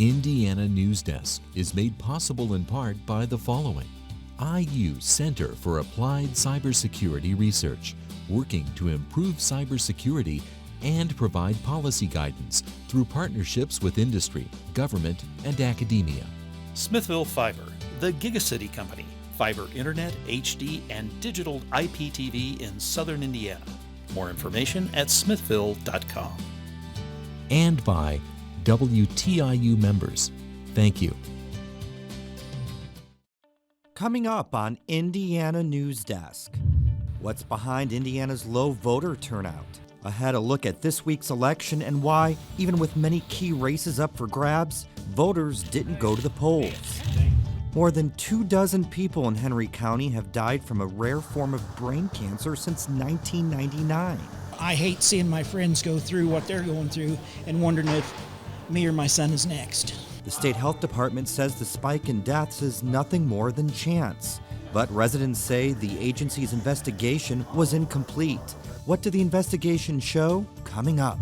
Indiana Newsdesk is made possible in part by the following. IU Center for Applied Cybersecurity Research, working to improve cybersecurity and provide policy guidance through partnerships with industry, government, and academia. Smithville Fiber, the Gigacity Company, fiber internet, HD, and digital IPTV in southern Indiana. More information at smithville.com. And by WTIU members. Thank you. Coming up on Indiana Newsdesk, what's behind Indiana's low voter turnout? Ahead, a look at this week's election and why, even with many key races up for grabs, voters didn't go to the polls. More than 24 people in Henry County have died from a rare form of brain cancer since 1999. I hate seeing my friends go through what they're going through and wondering if me or my son is next. The state health department says the spike in deaths is nothing more than chance. But residents say the agency's investigation was incomplete. What did the investigation show? Coming up.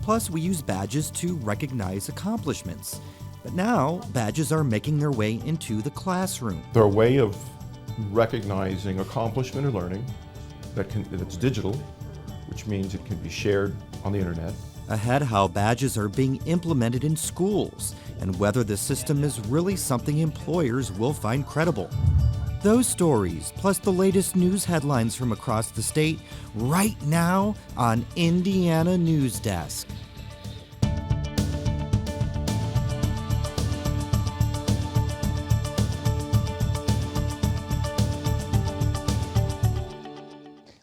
Plus, we use badges to recognize accomplishments. But now, badges are making their way into the classroom. They're a way of recognizing accomplishment or learning that's digital, which means it can be shared on the internet. Ahead, how badges are being implemented in schools and whether the system is really something employers will find credible. Those stories, plus the latest news headlines from across the state, right now on Indiana Newsdesk.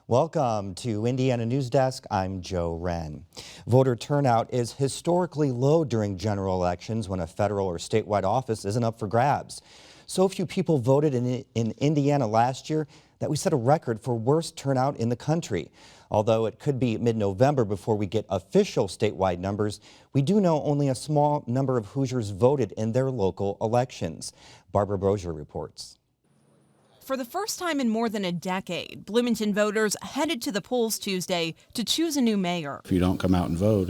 Welcome to Indiana Newsdesk. I'm Joe Wren. Voter turnout is historically low during general elections when a federal or statewide office isn't up for grabs. So few people voted in Indiana last year that we set a record for worst turnout in the country. Although it could be mid-November before we get official statewide numbers, we do know only a small number of Hoosiers voted in their local elections. Barbara Brozier reports. For the first time in more than a decade, Bloomington voters headed to the polls Tuesday to choose a new mayor. If you don't come out and vote,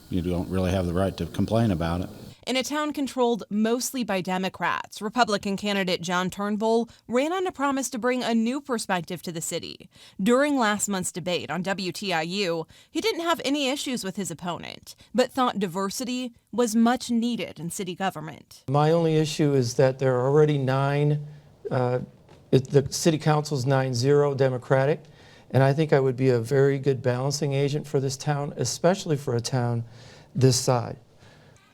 you don't really have the right to complain about it. In a town controlled mostly by Democrats, Republican candidate John Turnbull ran on a promise to bring a new perspective to the city. During last month's debate on WTIU, he didn't have any issues with his opponent, but thought diversity was much needed in city government. My only issue is that there are already the city council's 9-0 Democratic, and I think I would be a very good balancing agent for this town, especially for a town this size.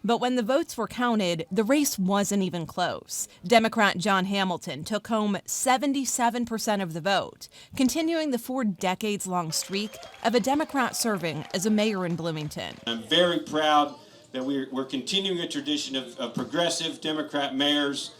But when the votes were counted, the race wasn't even close. Democrat John Hamilton took home 77% of the vote, continuing the 4-decades-long streak of a Democrat serving as a mayor in Bloomington. I'm very proud that we're continuing a tradition of progressive Democrat mayors.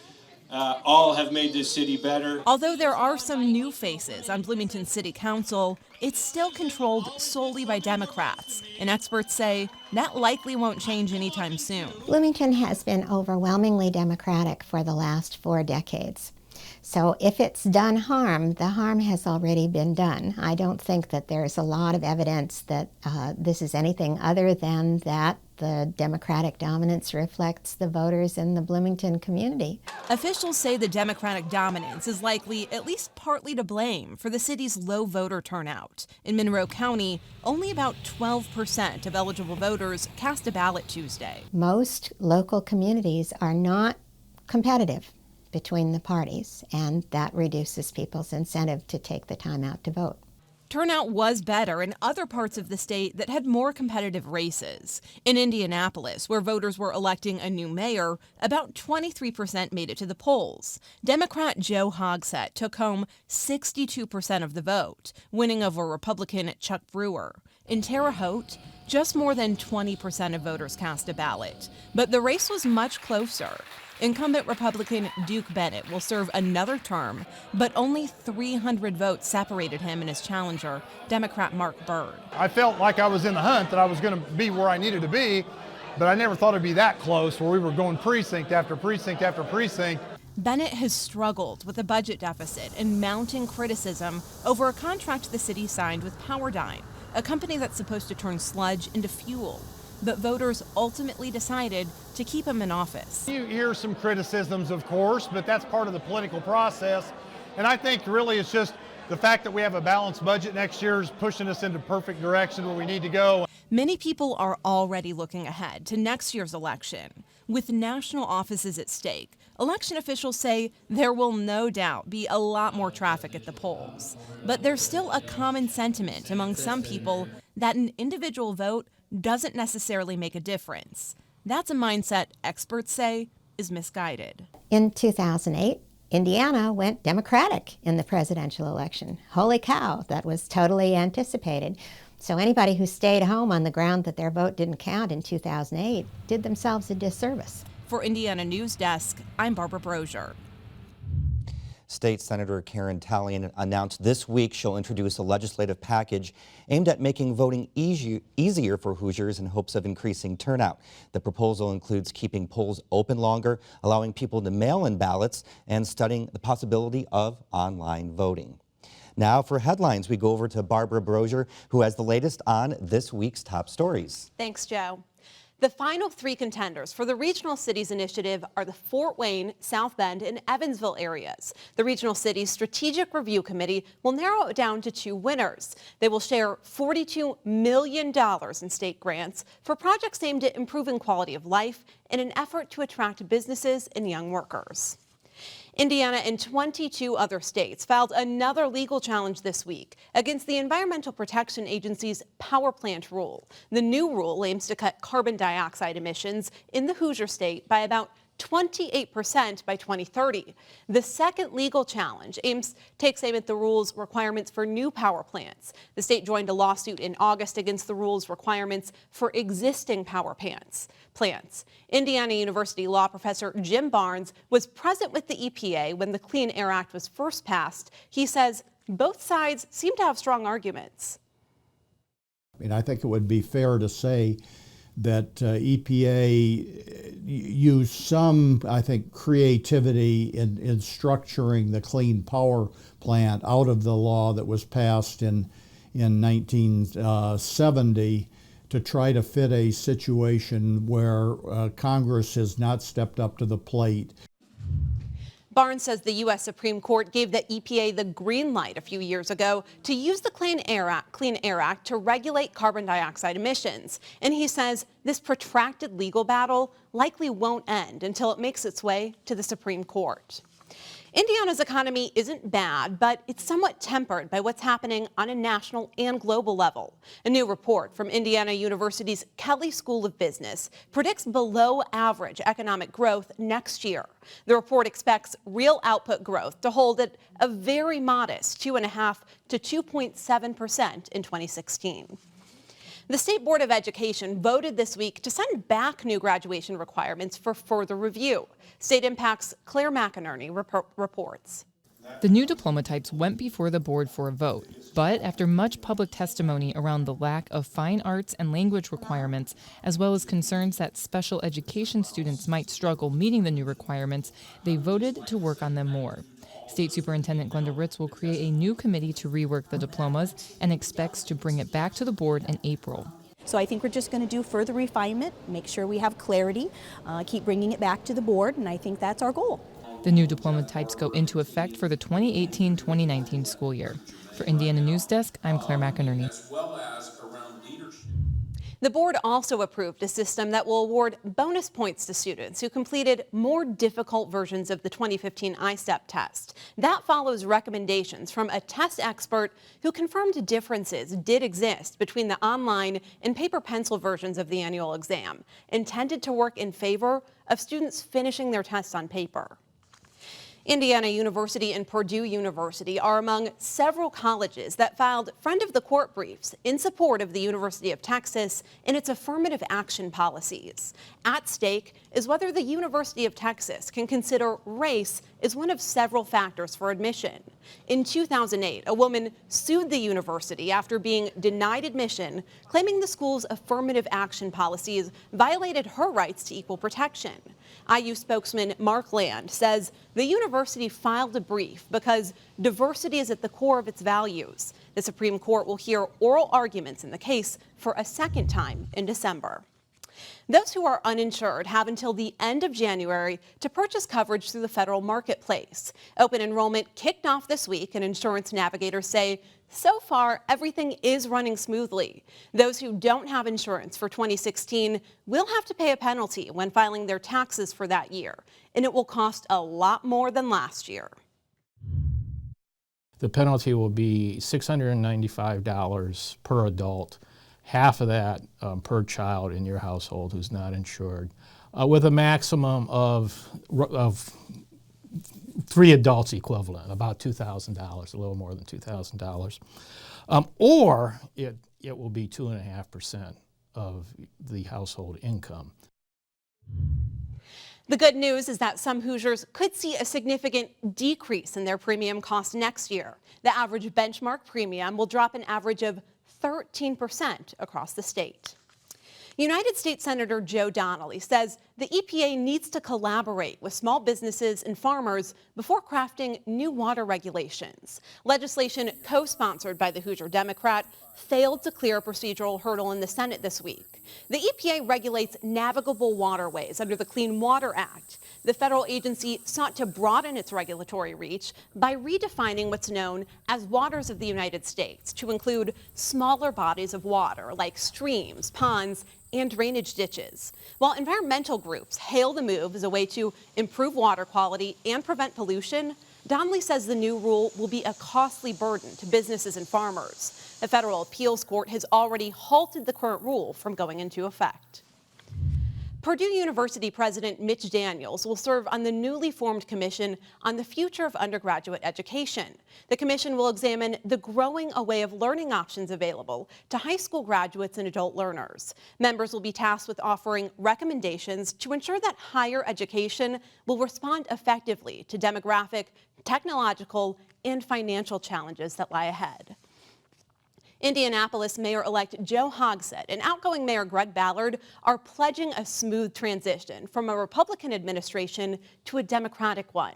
All have made this city better. Although there are some new faces on Bloomington City Council, it's still controlled solely by Democrats, and experts say that likely won't change anytime soon. Bloomington has been overwhelmingly Democratic for the last 4 decades. So if it's done harm, the harm has already been done. I don't think that there's a lot of evidence that this is anything other than that the Democratic dominance reflects the voters in the Bloomington community. Officials say the Democratic dominance is likely at least partly to blame for the city's low voter turnout. In Monroe County, only about 12% of eligible voters cast a ballot Tuesday. Most local communities are not competitive between the parties, and that reduces people's incentive to take the time out to vote. Turnout was better in other parts of the state that had more competitive races. In Indianapolis, where voters were electing a new mayor, about 23% made it to the polls. Democrat Joe Hogsett took home 62% of the vote, winning over Republican Chuck Brewer. In Terre Haute, just more than 20% of voters cast a ballot, but the race was much closer. Incumbent Republican Duke Bennett will serve another term, but only 300 votes separated him and his challenger, Democrat Mark Byrd. I felt like I was in the hunt, that I was going to be where I needed to be, but I never thought it'd be that close, where we were going precinct after precinct after precinct. Bennett has struggled with a budget deficit and mounting criticism over a contract the city signed with Powerdyne, a company that's supposed to turn sludge into fuel. but voters ultimately decided to keep him in office. You hear some criticisms, of course, but that's part of the political process. And I think really it's just the fact that we have a balanced budget next year is pushing us into perfect direction where we need to go. Many people are already looking ahead to next year's election. With national offices at stake, election officials say there will no doubt be a lot more traffic at the polls. But there's still a common sentiment among some people that an individual vote doesn't necessarily make a difference. That's a mindset experts say is misguided. In 2008, Indiana went Democratic in the presidential election. Holy cow, that was totally anticipated. So anybody who stayed home on the ground that their vote didn't count in 2008 did themselves a disservice. For Indiana Newsdesk, I'm Barbara Brozier. State Senator Karen Tallien announced this week she'll introduce a legislative package aimed at making voting easier for Hoosiers in hopes of increasing turnout. The proposal includes keeping polls open longer, allowing people to mail in ballots, and studying the possibility of online voting. Now for headlines, we go over to Barbara Brozier, who has the latest on this week's top stories. Thanks, Joe. The final three contenders for the Regional Cities Initiative are the Fort Wayne, South Bend, and Evansville areas. The Regional Cities Strategic Review Committee will narrow it down to two winners. They will share $42 million in state grants for projects aimed at improving quality of life in an effort to attract businesses and young workers. Indiana and 22 other states filed another legal challenge this week against the Environmental Protection Agency's power plant rule. The new rule aims to cut carbon dioxide emissions in the Hoosier state by about 28% by 2030. The second legal challenge takes aim at the rule's requirements for new power plants. The state joined a lawsuit in August against the rule's requirements for existing power plants. Indiana University law professor Jim Barnes was present with the EPA when the Clean Air Act was first passed. He says both sides seem to have strong arguments. I think it would be fair to say that EPA used some, I think, creativity in structuring the Clean Power Plant out of the law that was passed in 1970 to try to fit a situation where Congress has not stepped up to the plate. Barnes says the U.S. Supreme Court gave the EPA the green light a few years ago to use the Clean Air Act to regulate carbon dioxide emissions. And he says this protracted legal battle likely won't end until it makes its way to the Supreme Court. Indiana's economy isn't bad, but it's somewhat tempered by what's happening on a national and global level. A new report from Indiana University's Kelley School of Business predicts below average economic growth next year. The report expects real output growth to hold at a very modest 2.5% to 2.7% in 2016. The State Board of Education voted this week to send back new graduation requirements for further review. State Impact's Claire McInerney reports. The new diploma types went before the board for a vote, but after much public testimony around the lack of fine arts and language requirements, as well as concerns that special education students might struggle meeting the new requirements, they voted to work on them more. State Superintendent Glenda Ritz will create a new committee to rework the diplomas and expects to bring it back to the board in April. So I think we're just going to do further refinement, make sure we have clarity, keep bringing it back to the board, and I think that's our goal. The new diploma types go into effect for the 2018-2019 school year. For Indiana Newsdesk, I'm Claire McInerney. The board also approved a system that will award bonus points to students who completed more difficult versions of the 2015 ISTEP test. That follows recommendations from a test expert who confirmed differences did exist between the online and paper pencil versions of the annual exam, intended to work in favor of students finishing their tests on paper. Indiana University and Purdue University are among several colleges that filed friend of the court briefs in support of the University of Texas and its affirmative action policies. At stake is whether the University of Texas can consider race as one of several factors for admission. In 2008, a woman sued the university after being denied admission, claiming the school's affirmative action policies violated her rights to equal protection. IU spokesman Mark Land says the university filed a brief because diversity is at the core of its values. The Supreme Court will hear oral arguments in the case for a second time in December. Those who are uninsured have until the end of January to purchase coverage through the federal marketplace. Open enrollment kicked off this week, and insurance navigators say so far everything is running smoothly. Those who don't have insurance for 2016 will have to pay a penalty when filing their taxes for that year, and it will cost a lot more than last year. The penalty will be $695 per adult, half of that per child in your household who's not insured, with a maximum of 3 adults equivalent, about $2,000, a little more than $2,000. Or it will be 2.5% of the household income. The good news is that some Hoosiers could see a significant decrease in their premium cost next year. The average benchmark premium will drop an average of 13% across the state. United States Senator Joe Donnelly says the EPA needs to collaborate with small businesses and farmers before crafting new water regulations. Legislation co-sponsored by the Hoosier Democrat failed to clear a procedural hurdle in the Senate this week. The EPA regulates navigable waterways under the Clean Water Act. The federal agency sought to broaden its regulatory reach by redefining what's known as waters of the United States to include smaller bodies of water like streams, ponds, and drainage ditches. While environmental groups hail the move as a way to improve water quality and prevent pollution, Donnelly says the new rule will be a costly burden to businesses and farmers. The federal appeals court has already halted the current rule from going into effect. Purdue University President Mitch Daniels will serve on the newly formed Commission on the Future of Undergraduate Education. The commission will examine the growing array of learning options available to high school graduates and adult learners. Members will be tasked with offering recommendations to ensure that higher education will respond effectively to demographic, technological, and financial challenges that lie ahead. Indianapolis Mayor-elect Joe Hogsett and outgoing Mayor Greg Ballard are pledging a smooth transition from a Republican administration to a Democratic one.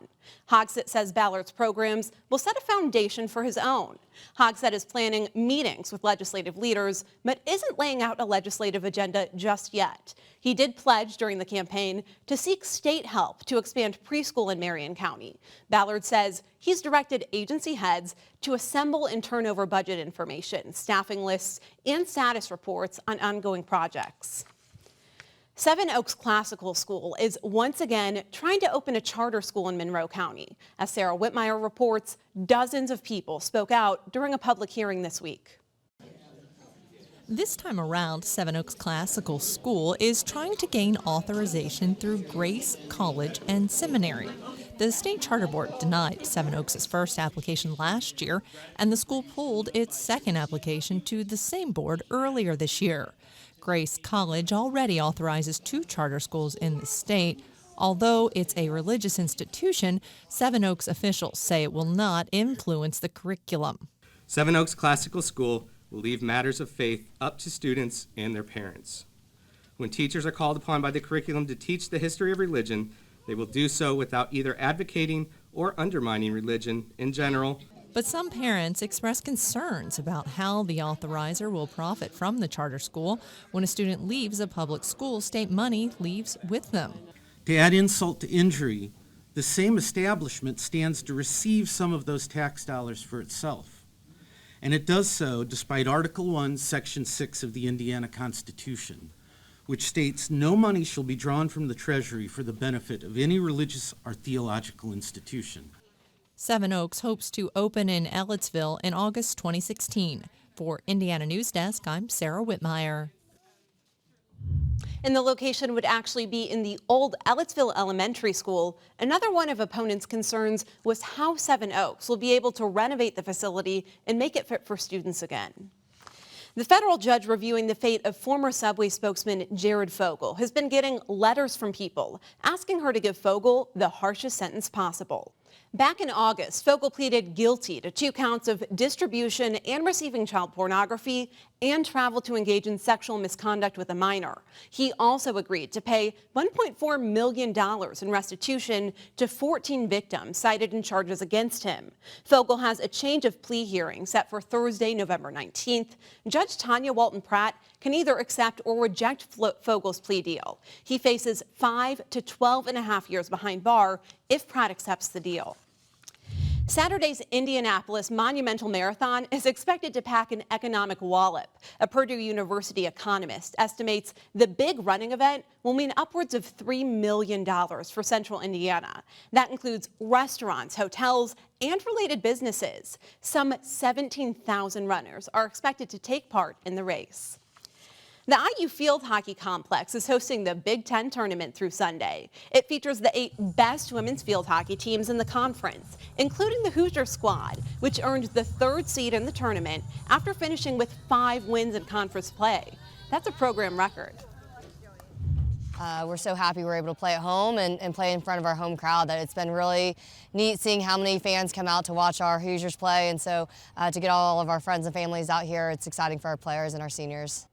Hogsett says Ballard's programs will set a foundation for his own. Hogsett is planning meetings with legislative leaders, but isn't laying out a legislative agenda just yet. He did pledge during the campaign to seek state help to expand preschool in Marion County. Ballard says he's directed agency heads to assemble and turn over budget information, staffing lists, and status reports on ongoing projects. Seven Oaks Classical School is once again trying to open a charter school in Monroe County. As Sarah Whitmire reports, dozens of people spoke out during a public hearing this week. This time around, Seven Oaks Classical School is trying to gain authorization through Grace College and Seminary. The state charter board denied Seven Oaks' first application last year, and the school pulled its second application to the same board earlier this year. Grace College already authorizes 2 charter schools in the state. Although it's a religious institution, Seven Oaks officials say it will not influence the curriculum. Seven Oaks Classical School will leave matters of faith up to students and their parents. When teachers are called upon by the curriculum to teach the history of religion, they will do so without either advocating or undermining religion in general. But some parents express concerns about how the authorizer will profit from the charter school. When a student leaves a public school, state money leaves with them. To add insult to injury, the same establishment stands to receive some of those tax dollars for itself. And it does so despite Article 1, Section 6 of the Indiana Constitution, which states no money shall be drawn from the Treasury for the benefit of any religious or theological institution. Seven Oaks hopes to open in Ellettsville in August 2016. For Indiana Newsdesk, I'm Sarah Whitmire. And the location would actually be in the old Ellettsville Elementary School. Another one of opponents' concerns was how Seven Oaks will be able to renovate the facility and make it fit for students again. The federal judge reviewing the fate of former Subway spokesman Jared Fogle has been getting letters from people asking her to give Fogle the harshest sentence possible. Back in August, Fogle pleaded guilty to 2 counts of distribution and receiving child pornography and travel to engage in sexual misconduct with a minor. He also agreed to pay $1.4 million in restitution to 14 victims cited in charges against him. Fogle has a change of plea hearing set for Thursday, November 19th. Judge Tanya Walton Pratt can either accept or reject Fogle's plea deal. He faces 5 to 12.5 years behind bar if Pratt accepts the deal. Saturday's Indianapolis Monumental Marathon is expected to pack an economic wallop. A Purdue University economist estimates the big running event will mean upwards of $3 million for Central Indiana. That includes restaurants, hotels, and related businesses. Some 17,000 runners are expected to take part in the race. The IU Field Hockey Complex is hosting the Big Ten tournament through Sunday. It features the 8 best women's field hockey teams in the conference, including the Hoosier squad, which earned the 3rd seed in the tournament after finishing with 5 wins in conference play. That's a program record. We're so happy we're able to play at home and play in front of our home crowd. That it's been really neat seeing how many fans come out to watch our Hoosiers play, and so to get all of our friends and families out here, it's exciting for our players and our seniors.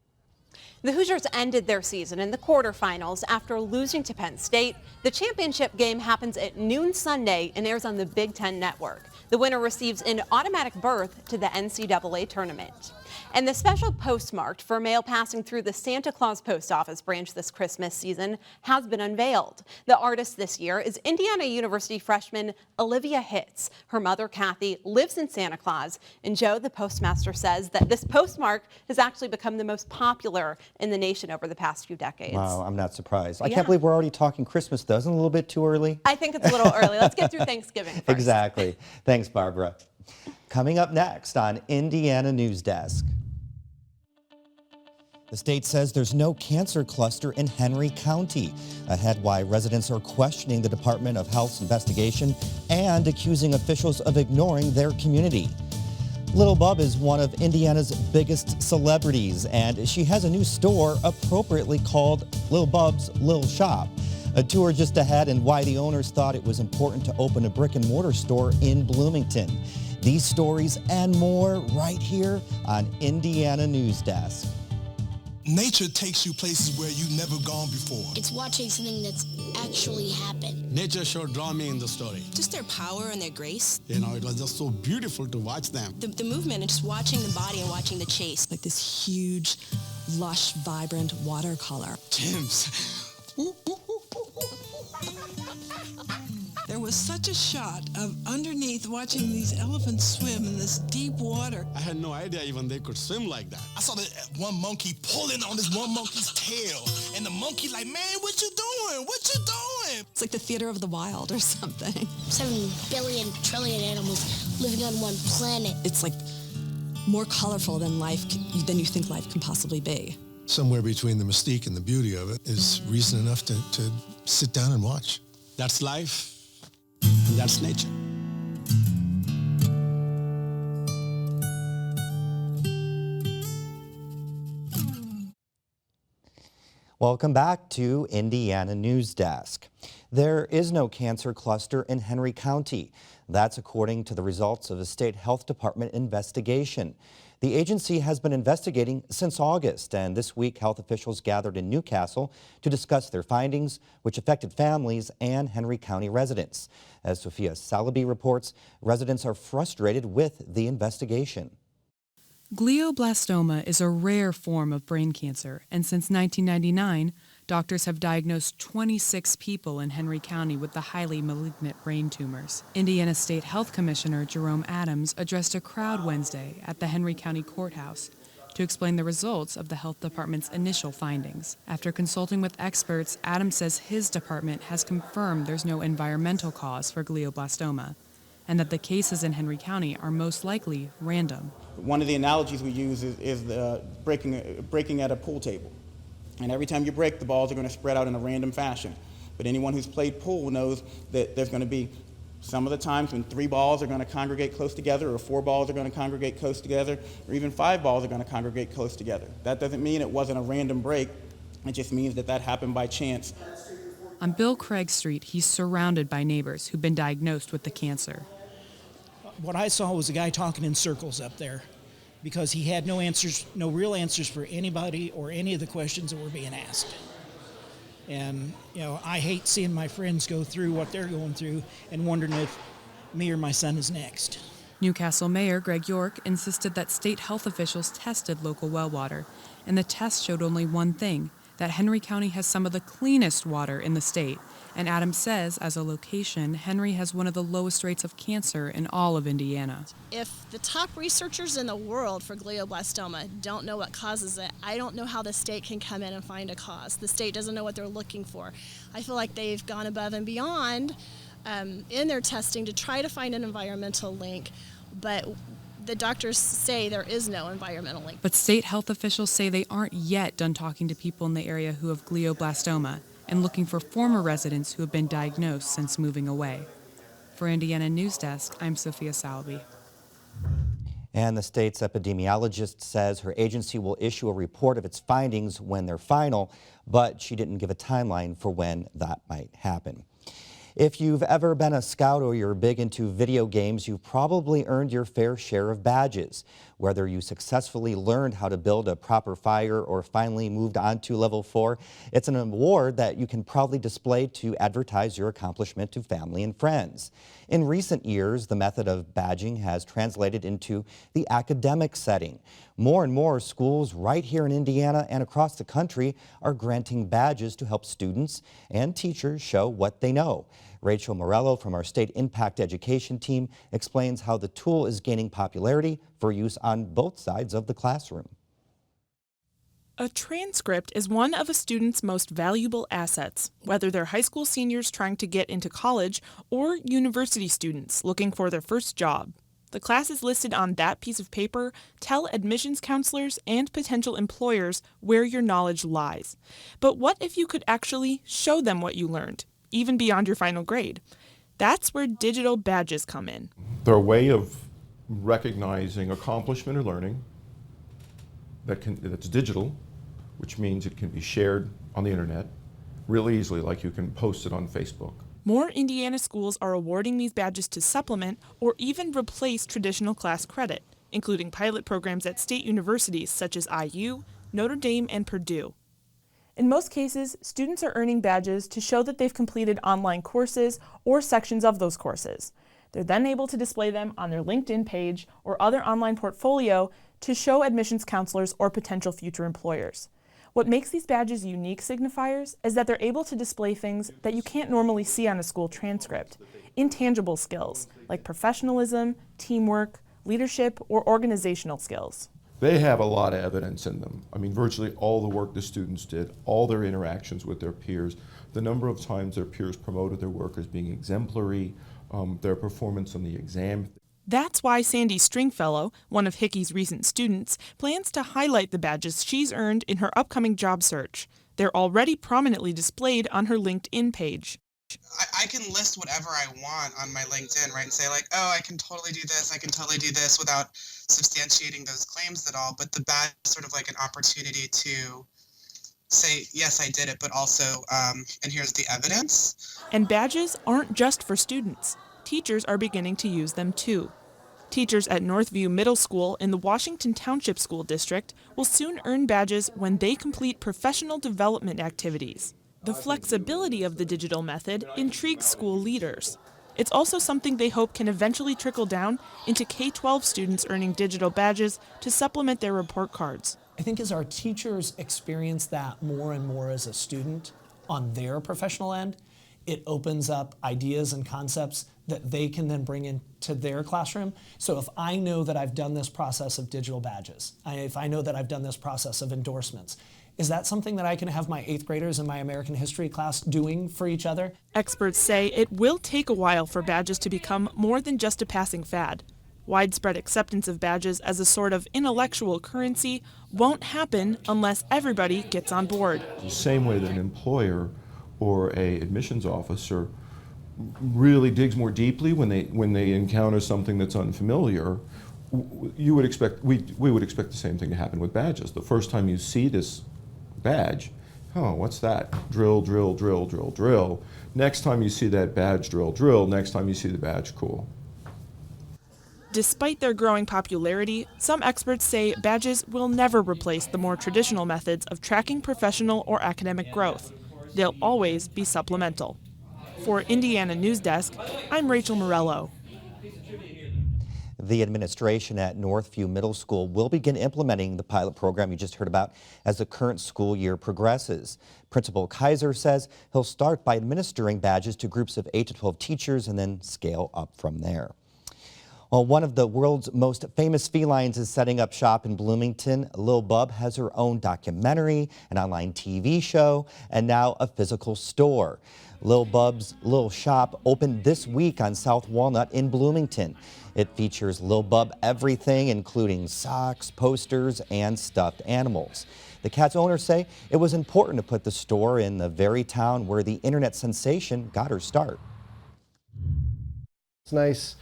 The Hoosiers ended their season in the quarterfinals after losing to Penn State. The championship game happens at noon Sunday and airs on the Big Ten Network. The winner receives an automatic berth to the NCAA tournament. And the special postmark for mail passing through the Santa Claus Post Office branch this Christmas season has been unveiled. The artist this year is Indiana University freshman Olivia Hitz. Her mother, Kathy, lives in Santa Claus, and Joe, the postmaster, says that this postmark has actually become the most popular in the nation over the past few decades. Wow, I'm not surprised. I can't believe we're already talking Christmas, though. Isn't it a little bit too early? I think it's a little early. Let's get through Thanksgiving first. Exactly. Thanks, Barbara. Coming up next on Indiana Newsdesk. The state says there's no cancer cluster in Henry County. Ahead, why residents are questioning the Department of Health's investigation and accusing officials of ignoring their community. Lil Bub is one of Indiana's biggest celebrities, and she has a new store appropriately called Lil Bubs Lil Shop. A tour just ahead and why the owners thought it was important to open a brick and mortar store in Bloomington. These stories and more right here on Indiana Newsdesk. Nature takes you places where you've never gone before. It's watching something that's actually happened. Nature sure draw me in the story. Just their power and their grace. You know, it was just so beautiful to watch them. The movement and just watching the body and watching the chase. Like this huge, lush, vibrant watercolor. Tim's. There was such a shot of underneath watching these elephants swim in this deep water. I had no idea even they could swim like that. I saw that one monkey pulling on this one monkey's tail. And the monkey like, man, what you doing? What you doing? It's like the theater of the wild or something. 7 billion trillion animals living on one planet. It's like more colorful than than you think life can possibly be. Somewhere between the mystique and the beauty of it is reason enough to sit down and watch. That's life. And that's nature. Welcome back to Indiana Newsdesk. There is no cancer cluster in Henry County. That's according to the results of a state health department investigation. The agency has been investigating since August, and this week health officials gathered in Newcastle to discuss their findings, which affected families and Henry County residents. As Sophia Salaby reports, residents are frustrated with the investigation. Glioblastoma is a rare form of brain cancer, and since 1999, doctors have diagnosed 26 people in Henry County with the highly malignant brain tumors. Indiana State Health Commissioner Jerome Adams addressed a crowd Wednesday at the Henry County Courthouse to explain the results of the health department's initial findings. After consulting with experts, Adams says his department has confirmed there's no environmental cause for glioblastoma, and that the cases in Henry County are most likely random. One of the analogies we use is breaking at a pool table. And every time you break, the balls are going to spread out in a random fashion. But anyone who's played pool knows that there's going to be some of the times when 3 balls are going to congregate close together, or 4 balls are going to congregate close together, or even 5 balls are going to congregate close together. That doesn't mean it wasn't a random break. It just means that happened by chance. On Bill Craig Street, he's surrounded by neighbors who've been diagnosed with the cancer. What I saw was a guy talking in circles up there because he had no answers, no real answers for anybody or any of the questions that were being asked. And, you know, I hate seeing my friends go through what they're going through and wondering if me or my son is next. Newcastle Mayor Greg York insisted that state health officials tested local well water, and the test showed only one thing, that Henry County has some of the cleanest water in the state. And Adams says, as a location, Henry has one of the lowest rates of cancer in all of Indiana. If the top researchers in the world for glioblastoma don't know what causes it, I don't know how the state can come in and find a cause. The state doesn't know what they're looking for. I feel like they've gone above and beyond in their testing to try to find an environmental link, but the doctors say there is no environmental link. But state health officials say they aren't yet done talking to people in the area who have glioblastoma and looking for former residents who have been diagnosed since moving away. For Indiana Newsdesk, I'm Sophia Salby. And the state's epidemiologist says her agency will issue a report of its findings when they're final, but she didn't give a timeline for when that might happen. If you've ever been a scout or you're big into video games, you've probably earned your fair share of badges. Whether you successfully learned how to build a proper fire or finally moved on to level 4, it's an award that you can proudly display to advertise your accomplishment to family and friends. In recent years, the method of badging has translated into the academic setting. More and more schools right here in Indiana and across the country are granting badges to help students and teachers show what they know. Rachel Morello from our State Impact Education team explains how the tool is gaining popularity for use on both sides of the classroom. A transcript is one of a student's most valuable assets, whether they're high school seniors trying to get into college or university students looking for their first job. The classes listed on that piece of paper tell admissions counselors and potential employers where your knowledge lies. But what if you could actually show them what you learned, even beyond your final grade? That's where digital badges come in. They're a way of recognizing accomplishment or learning that's digital, which means it can be shared on the internet really easily, like you can post it on Facebook. More Indiana schools are awarding these badges to supplement or even replace traditional class credit, including pilot programs at state universities such as IU, Notre Dame, and Purdue. In most cases, students are earning badges to show that they've completed online courses or sections of those courses. They're then able to display them on their LinkedIn page or other online portfolio to show admissions counselors or potential future employers. What makes these badges unique signifiers is that they're able to display things that you can't normally see on a school transcript, intangible skills like professionalism, teamwork, leadership, or organizational skills. They have a lot of evidence in them. I mean, virtually all the work the students did, all their interactions with their peers, the number of times their peers promoted their work as being exemplary, their performance on the exam. That's why Sandy Stringfellow, one of Hickey's recent students, plans to highlight the badges she's earned in her upcoming job search. They're already prominently displayed on her LinkedIn page. I can list whatever I want on my LinkedIn, right, and say like, oh, I can totally do this, I can totally do this without substantiating those claims at all. But the badge is sort of like an opportunity to say, yes, I did it, but also, and here's the evidence. And badges aren't just for students. Teachers are beginning to use them too. Teachers at Northview Middle School in the Washington Township School District will soon earn badges when they complete professional development activities. The flexibility of the digital method intrigues school leaders. It's also something they hope can eventually trickle down into K-12 students earning digital badges to supplement their report cards. I think as our teachers experience that more and more as a student on their professional end, it opens up ideas and concepts that they can then bring into their classroom. So if I know that I've done this process of digital badges, if I know that I've done this process of endorsements, is that something that I can have my 8th graders in my American history class doing for each other? Experts say it will take a while for badges to become more than just a passing fad. Widespread acceptance of badges as a sort of intellectual currency won't happen unless everybody gets on board. The same way that an employer or an admissions officer really digs more deeply when they encounter something that's unfamiliar, we would expect the same thing to happen with badges. The first time you see this badge, huh, what's that? Drill, drill, drill, drill, drill. Next time you see that badge, drill, drill. Next time you see the badge, cool. Despite their growing popularity, some experts say badges will never replace the more traditional methods of tracking professional or academic growth. They'll always be supplemental. For Indiana Newsdesk, I'm Rachel Morello. The administration at Northview Middle School will begin implementing the pilot program you just heard about as the current school year progresses. Principal Kaiser says he'll start by administering badges to groups of 8 to 12 teachers and then scale up from there. Well, one of the world's most famous felines is setting up shop in Bloomington. Lil Bub has her own documentary, an online TV show, and now a physical store. Lil Bub's Lil Shop opened this week on South Walnut in Bloomington. It features Lil Bub everything, including socks, posters, and stuffed animals. The cat's owners say it was important to put the store in the very town where the internet sensation got her start. It's nice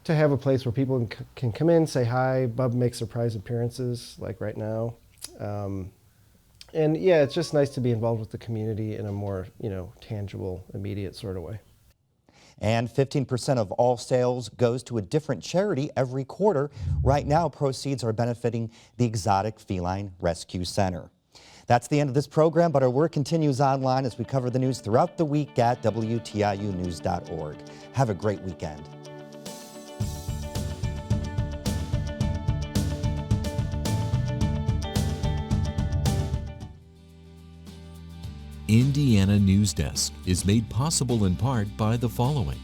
to have a place where people can come in, say hi. Bub makes surprise appearances, like right now. And yeah, it's just nice to be involved with the community in a more, tangible, immediate sort of way. And 15% of all sales goes to a different charity every quarter. Right now, proceeds are benefiting the Exotic Feline Rescue Center. That's the end of this program, but our work continues online as we cover the news throughout the week at WTIUnews.org. Have a great weekend. Indiana Newsdesk is made possible in part by the following.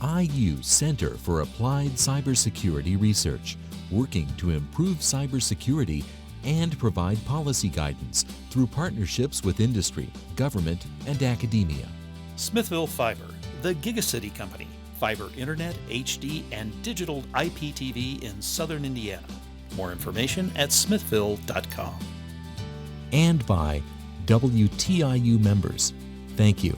IU Center for Applied Cybersecurity Research, working to improve cybersecurity and provide policy guidance through partnerships with industry, government, and academia. Smithville Fiber, the Gigacity Company, fiber internet, HD, and digital IPTV in southern Indiana. More information at smithville.com. And by WTIU members. Thank you.